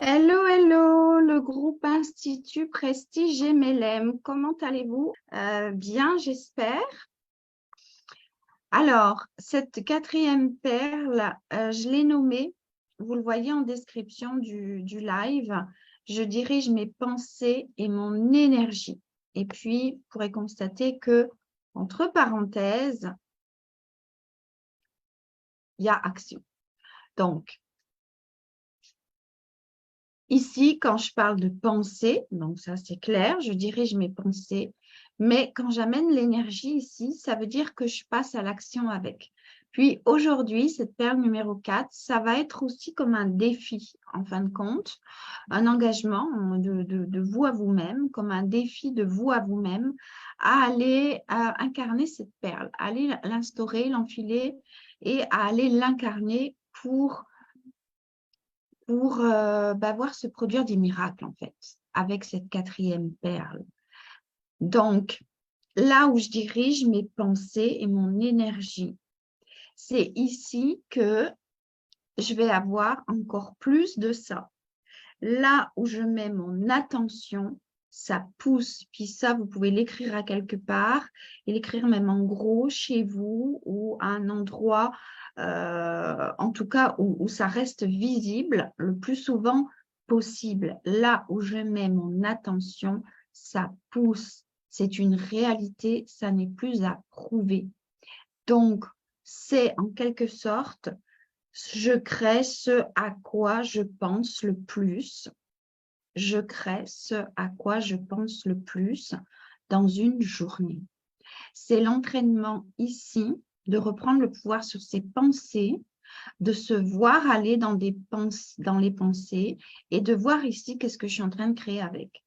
Hello, hello, le groupe Institut Prestige MLM. Comment allez-vous? Bien, j'espère. Alors, cette quatrième perle, je l'ai nommée, vous le voyez en description du live, je dirige mes pensées et mon énergie. Et puis, vous pourrez constater que, entre parenthèses, il y a action. Donc, ici, quand je parle de pensée, donc ça c'est clair, je dirige mes pensées, mais quand j'amène l'énergie ici, ça veut dire que je passe à l'action avec. Puis aujourd'hui, cette perle numéro 4, ça va être aussi comme un défi, en fin de compte, un engagement de vous à vous-même, comme un défi de vous à vous-même, à aller incarner cette perle, à aller l'instaurer, l'enfiler et à aller l'incarner pour voir se produire des miracles, en fait, avec cette quatrième perle. Donc, là où je dirige mes pensées et mon énergie, c'est ici que je vais avoir encore plus de ça. Là où je mets mon attention, ça pousse. Puis ça, vous pouvez l'écrire à quelque part et l'écrire même en gros chez vous ou à un endroit, en tout cas, où ça reste visible le plus souvent possible. Là où je mets mon attention, ça pousse. C'est une réalité, ça n'est plus à prouver. Donc, c'est en quelque sorte, je crée ce à quoi je pense le plus. Je crée ce à quoi je pense le plus dans une journée. C'est l'entraînement ici de reprendre le pouvoir sur ses pensées, de se voir aller dans les pensées et de voir ici qu'est-ce que je suis en train de créer avec.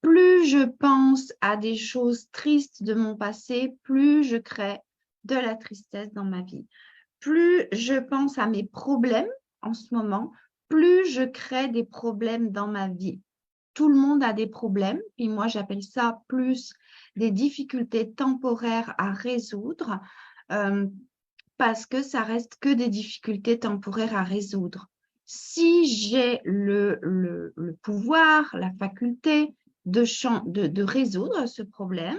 Plus je pense à des choses tristes de mon passé, plus je crée de la tristesse dans ma vie. Plus je pense à mes problèmes en ce moment, plus je crée des problèmes dans ma vie. Tout le monde a des problèmes, puis moi j'appelle ça plus des difficultés temporaires à résoudre, parce que ça reste que des difficultés temporaires à résoudre. Si j'ai le pouvoir, la faculté de résoudre ce problème,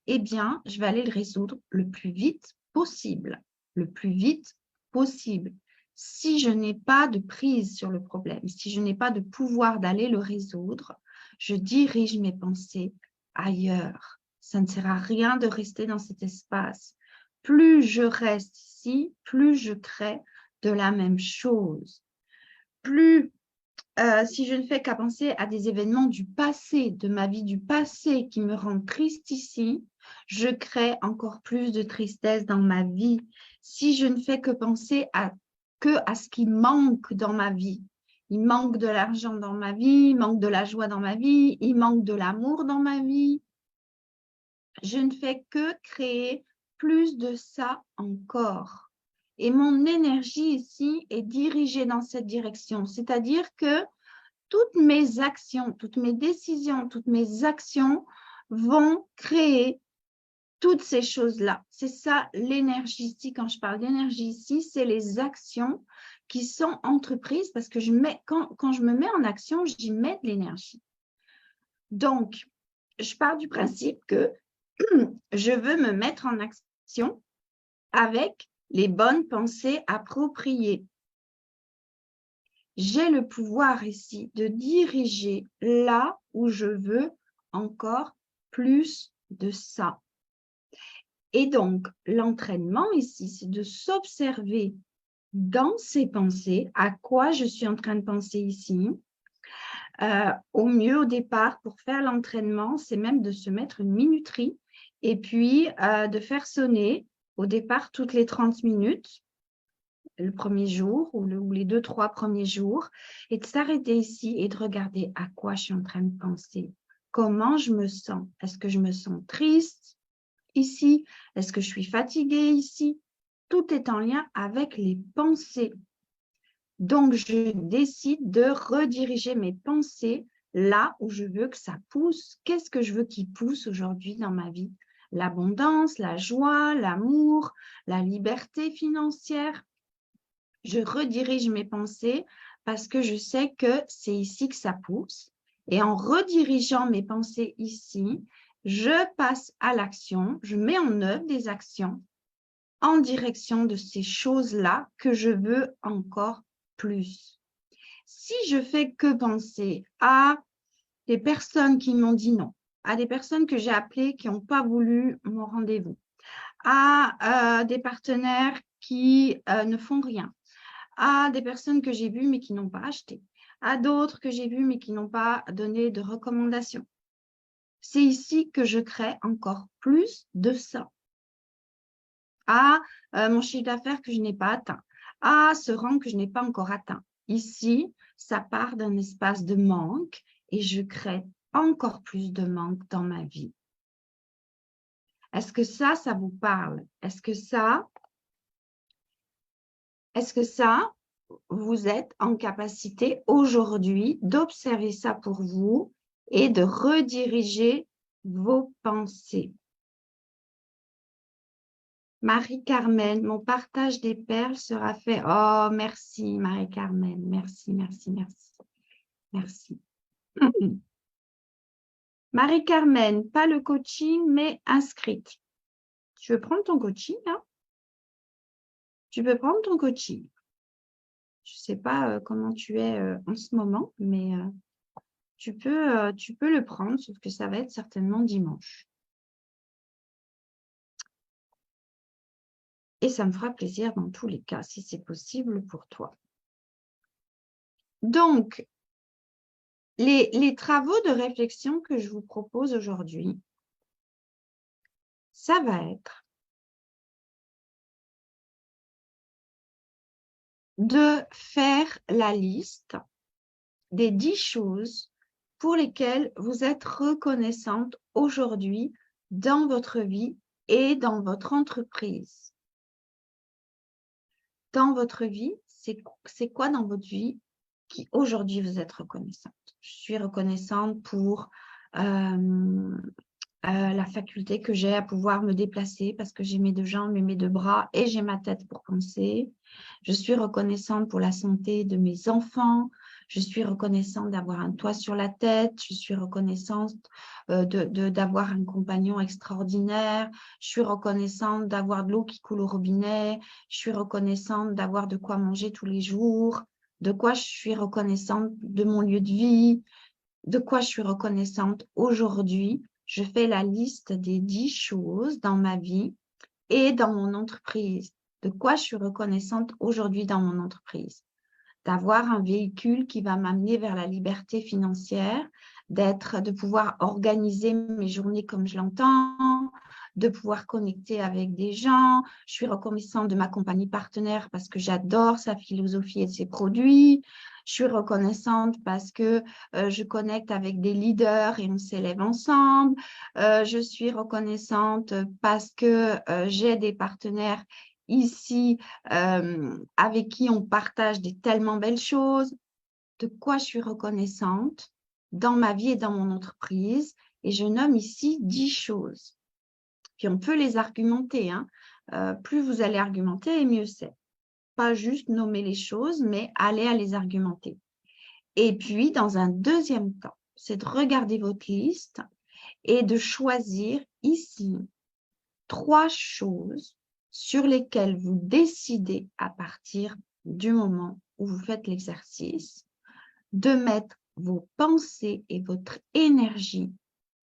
eh bien, je vais aller le résoudre le plus vite possible. Le plus vite possible. Si je n'ai pas de prise sur le problème, si je n'ai pas de pouvoir d'aller le résoudre, je dirige mes pensées ailleurs. Ça ne sert à rien de rester dans cet espace. Plus je reste ici, plus je crée de la même chose. Plus, si je ne fais qu'à penser à des événements du passé, de ma vie du passé qui me rendent triste ici, je crée encore plus de tristesse dans ma vie. Si je ne fais que penser à ce qui manque dans ma vie, il manque de l'argent dans ma vie, il manque de la joie dans ma vie, il manque de l'amour dans ma vie, je ne fais que créer plus de ça encore. Et mon énergie ici est dirigée dans cette direction. C'est-à-dire que toutes mes actions, toutes mes décisions, toutes mes actions vont créer toutes ces choses-là. C'est ça l'énergie ici. Quand je parle d'énergie ici, c'est les actions qui sont entreprises parce que quand je me mets en action, j'y mets de l'énergie. Donc, je pars du principe que je veux me mettre en action avec les bonnes pensées appropriées. J'ai le pouvoir ici de diriger là où je veux encore plus de ça. Et donc, l'entraînement ici, c'est de s'observer dans ces pensées, à quoi je suis en train de penser ici. Au mieux, au départ, pour faire l'entraînement, c'est même de se mettre une minuterie et puis de faire sonner au départ toutes les 30 minutes, le premier jour ou les 2-3 premiers jours, et de s'arrêter ici et de regarder à quoi je suis en train de penser. Comment je me sens? Est-ce que je me sens triste ici? Est-ce que je suis fatiguée ici? Tout est en lien avec les pensées. Donc, je décide de rediriger mes pensées là où je veux que ça pousse. Qu'est-ce que je veux qui pousse aujourd'hui dans ma vie? L'abondance, la joie, l'amour, la liberté financière. Je redirige mes pensées parce que je sais que c'est ici que ça pousse. Et en redirigeant mes pensées ici, je passe à l'action, je mets en œuvre des actions en direction de ces choses-là que je veux encore plus. Si je fais que penser à des personnes qui m'ont dit non, à des personnes que j'ai appelées qui n'ont pas voulu mon rendez-vous, à des partenaires qui ne font rien, à des personnes que j'ai vues mais qui n'ont pas acheté, à d'autres que j'ai vues mais qui n'ont pas donné de recommandations. C'est ici que je crée encore plus de ça. À mon chiffre d'affaires que je n'ai pas atteint, à ce rang que je n'ai pas encore atteint. Ici, ça part d'un espace de manque et je crée encore plus de manque dans ma vie. Est-ce que ça vous parle? Est-ce que vous êtes en capacité aujourd'hui d'observer ça pour vous et de rediriger vos pensées? Marie-Carmen, mon partage des perles sera fait. Oh, merci Marie-Carmen. Merci, merci, merci. Merci. Marie-Carmen, pas le coaching, mais inscrite. Tu veux prendre ton coaching, hein? Tu peux prendre ton coaching. Je ne sais pas comment tu es en ce moment, mais tu peux le prendre, sauf que ça va être certainement dimanche. Et ça me fera plaisir dans tous les cas, si c'est possible pour toi. Donc, les travaux de réflexion que je vous propose aujourd'hui, ça va être de faire la liste des 10 choses pour lesquelles vous êtes reconnaissante aujourd'hui dans votre vie et dans votre entreprise. Dans votre vie, c'est quoi dans votre vie qui aujourd'hui vous êtes reconnaissante? Je suis reconnaissante pour la faculté que j'ai à pouvoir me déplacer parce que j'ai mes 2 jambes et mes 2 bras et j'ai ma tête pour penser. Je suis reconnaissante pour la santé de mes enfants. Je suis reconnaissante d'avoir un toit sur la tête. Je suis reconnaissante d'avoir un compagnon extraordinaire. Je suis reconnaissante d'avoir de l'eau qui coule au robinet. Je suis reconnaissante d'avoir de quoi manger tous les jours. De quoi je suis reconnaissante de mon lieu de vie. De quoi je suis reconnaissante aujourd'hui. Je fais la liste des 10 choses dans ma vie et dans mon entreprise. De quoi je suis reconnaissante aujourd'hui dans mon entreprise? D'avoir un véhicule qui va m'amener vers la liberté financière, de pouvoir organiser mes journées comme je l'entends, de pouvoir connecter avec des gens. Je suis reconnaissante de ma compagnie partenaire parce que j'adore sa philosophie et ses produits. Je suis reconnaissante parce que je connecte avec des leaders et on s'élève ensemble. Je suis reconnaissante parce que j'ai des partenaires ici avec qui on partage des tellement belles choses. De quoi je suis reconnaissante dans ma vie et dans mon entreprise. Et je nomme ici 10 choses. Puis on peut les argumenter. Hein. Plus vous allez argumenter, et mieux c'est. Pas juste nommer les choses, mais aller à les argumenter. Et puis, dans un deuxième temps, c'est de regarder votre liste et de choisir ici 3 choses sur lesquelles vous décidez à partir du moment où vous faites l'exercice de mettre vos pensées et votre énergie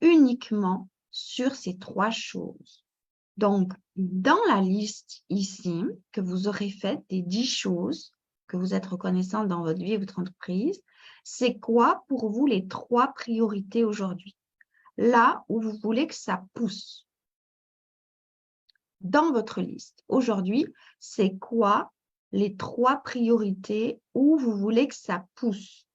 uniquement sur ces 3 choses. Donc, dans la liste ici que vous aurez faite des 10 choses que vous êtes reconnaissant dans votre vie et votre entreprise, c'est quoi pour vous les 3 priorités aujourd'hui? Là où vous voulez que ça pousse. Dans votre liste, aujourd'hui, c'est quoi les 3 priorités où vous voulez que ça pousse?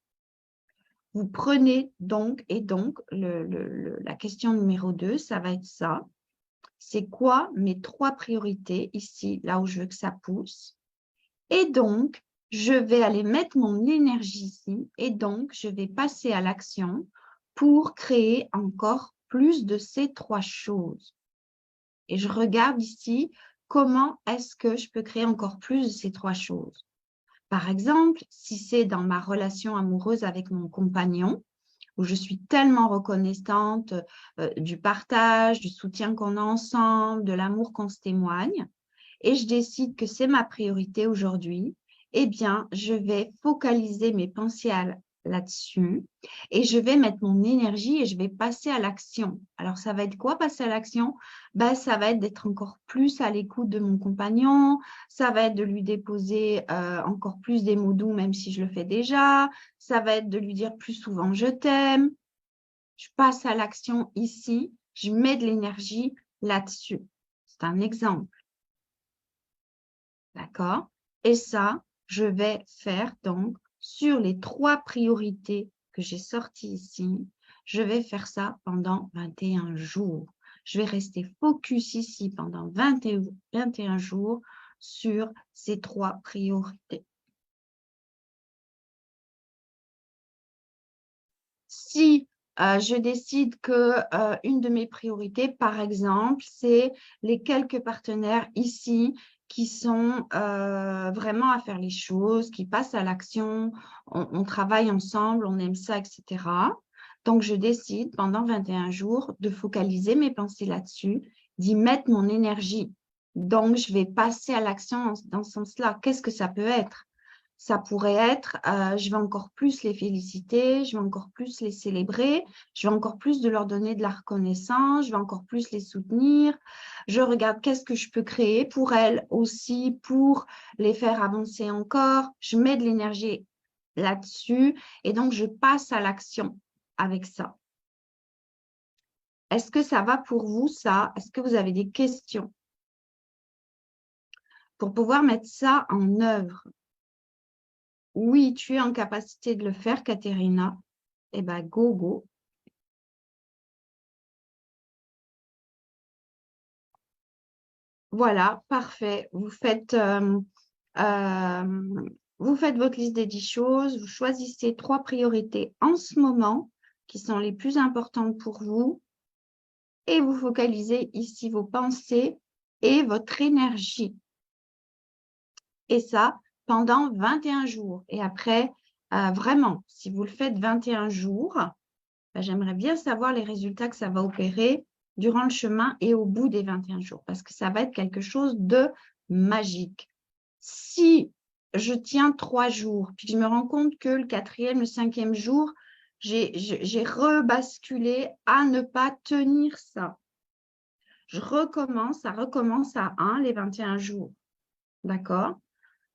Vous prenez donc, la question numéro 2, ça va être ça. C'est quoi mes 3 priorités ici, là où je veux que ça pousse? Et donc, je vais aller mettre mon énergie ici et donc, je vais passer à l'action pour créer encore plus de ces 3 choses. Et je regarde ici comment est-ce que je peux créer encore plus de ces 3 choses. Par exemple, si c'est dans ma relation amoureuse avec mon compagnon, où je suis tellement reconnaissante du partage, du soutien qu'on a ensemble, de l'amour qu'on se témoigne, et je décide que c'est ma priorité aujourd'hui, eh bien, je vais focaliser mes pensées là-dessus et je vais mettre mon énergie et je vais passer à l'action. Alors, ça va être quoi passer à l'action? Ben, ça va être d'être encore plus à l'écoute de mon compagnon, ça va être de lui déposer encore plus des mots doux, même si je le fais déjà, ça va être de lui dire plus souvent je t'aime. Je passe à l'action ici, je mets de l'énergie là-dessus. C'est un exemple. D'accord? Et ça, je vais faire donc sur les 3 priorités que j'ai sorties ici. Je vais faire ça pendant 21 jours. Je vais rester focus ici pendant 21 jours sur ces 3 priorités. Si je décide que une de mes priorités, par exemple, c'est les quelques partenaires ici qui sont vraiment à faire les choses, qui passent à l'action, on travaille ensemble, on aime ça, etc. Donc, je décide pendant 21 jours de focaliser mes pensées là-dessus, d'y mettre mon énergie. Donc, je vais passer à l'action dans ce sens-là. Qu'est-ce que ça peut être? Ça pourrait être, je vais encore plus les féliciter, je vais encore plus les célébrer, je vais encore plus de leur donner de la reconnaissance, je vais encore plus les soutenir. Je regarde qu'est-ce que je peux créer pour elles aussi, pour les faire avancer encore. Je mets de l'énergie là-dessus et donc je passe à l'action avec ça. Est-ce que ça va pour vous, ça? Est-ce que vous avez des questions? Pour pouvoir mettre ça en œuvre. Oui, tu es en capacité de le faire, Katerina. Eh bien, go, go. Voilà, parfait. Vous faites votre liste des 10 choses, vous choisissez 3 priorités en ce moment qui sont les plus importantes pour vous et vous focalisez ici vos pensées et votre énergie. Et ça, pendant 21 jours. Et après, vraiment, si vous le faites 21 jours, j'aimerais bien savoir les résultats que ça va opérer durant le chemin et au bout des 21 jours, parce que ça va être quelque chose de magique. Si je tiens 3 jours, puis je me rends compte que le 4e, le 5e jour, j'ai rebasculé à ne pas tenir ça. Je recommence, ça recommence à 1 les 21 jours. D'accord?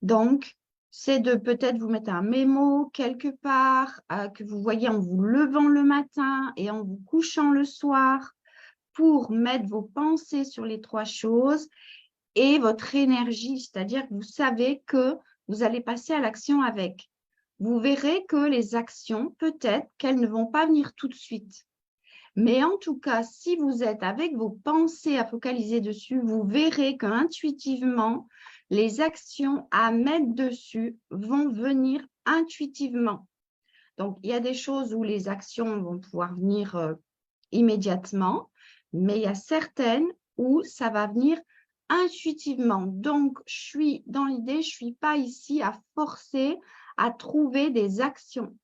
Donc, c'est de peut-être vous mettre un mémo quelque part que vous voyez en vous levant le matin et en vous couchant le soir pour mettre vos pensées sur les 3 choses et votre énergie, c'est-à-dire que vous savez que vous allez passer à l'action avec. Vous verrez que les actions, peut-être qu'elles ne vont pas venir tout de suite. Mais en tout cas, si vous êtes avec vos pensées à focaliser dessus, vous verrez qu'intuitivement, les actions à mettre dessus vont venir intuitivement. Donc, il y a des choses où les actions vont pouvoir venir immédiatement, mais il y a certaines où ça va venir intuitivement. Donc, je suis dans l'idée, je ne suis pas ici à forcer à trouver des actions.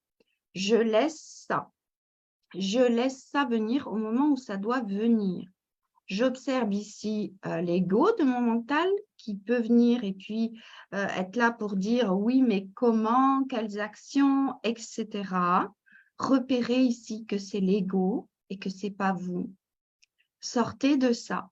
Je laisse ça. Je laisse ça venir au moment où ça doit venir. J'observe ici l'ego de mon mental qui peut venir et puis être là pour dire oui, mais comment, quelles actions, etc. Repérez ici que c'est l'ego et que ce n'est pas vous. Sortez de ça,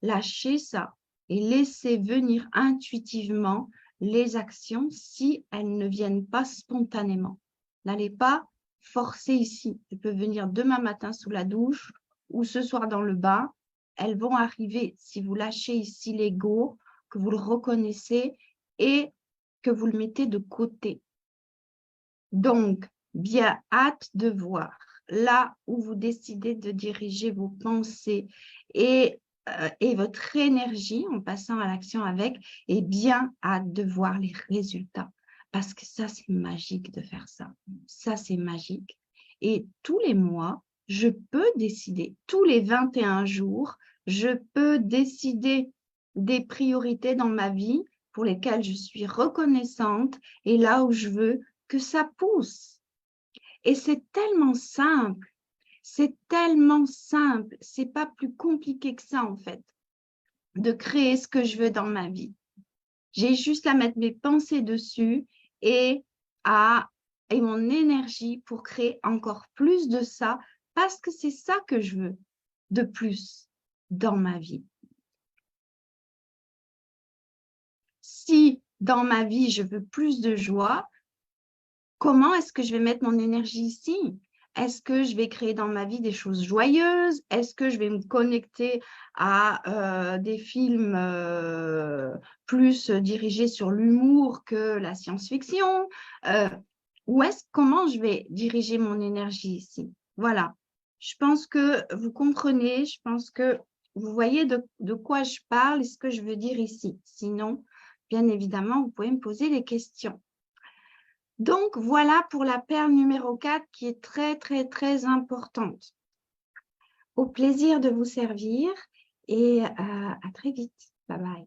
lâchez ça et laissez venir intuitivement les actions si elles ne viennent pas spontanément. N'allez pas forcer ici. Elles peuvent venir demain matin sous la douche ou ce soir dans le bain. Elles vont arriver si vous lâchez ici l'ego, que vous le reconnaissez et que vous le mettez de côté. Donc, bien hâte de voir là où vous décidez de diriger vos pensées et votre énergie en passant à l'action avec, et bien hâte de voir les résultats. Parce que ça, c'est magique de faire ça. Ça, c'est magique. Et tous les mois, je peux décider, tous les 21 jours, je peux décider des priorités dans ma vie pour lesquelles je suis reconnaissante et là où je veux que ça pousse. Et c'est tellement simple, c'est pas plus compliqué que ça en fait, de créer ce que je veux dans ma vie. J'ai juste à mettre mes pensées dessus et mon énergie pour créer encore plus de ça, parce que c'est ça que je veux de plus dans ma vie. Si dans ma vie, je veux plus de joie, comment est-ce que je vais mettre mon énergie ici? Est-ce que je vais créer dans ma vie des choses joyeuses? Est-ce que je vais me connecter à des films plus dirigés sur l'humour que la science-fiction? Comment je vais diriger mon énergie ici? Voilà. Je pense que vous comprenez, je pense que vous voyez de quoi je parle et ce que je veux dire ici. Sinon, bien évidemment, vous pouvez me poser des questions. Donc, voilà pour la perle numéro 4 qui est très, très, très importante. Au plaisir de vous servir et à très vite. Bye bye.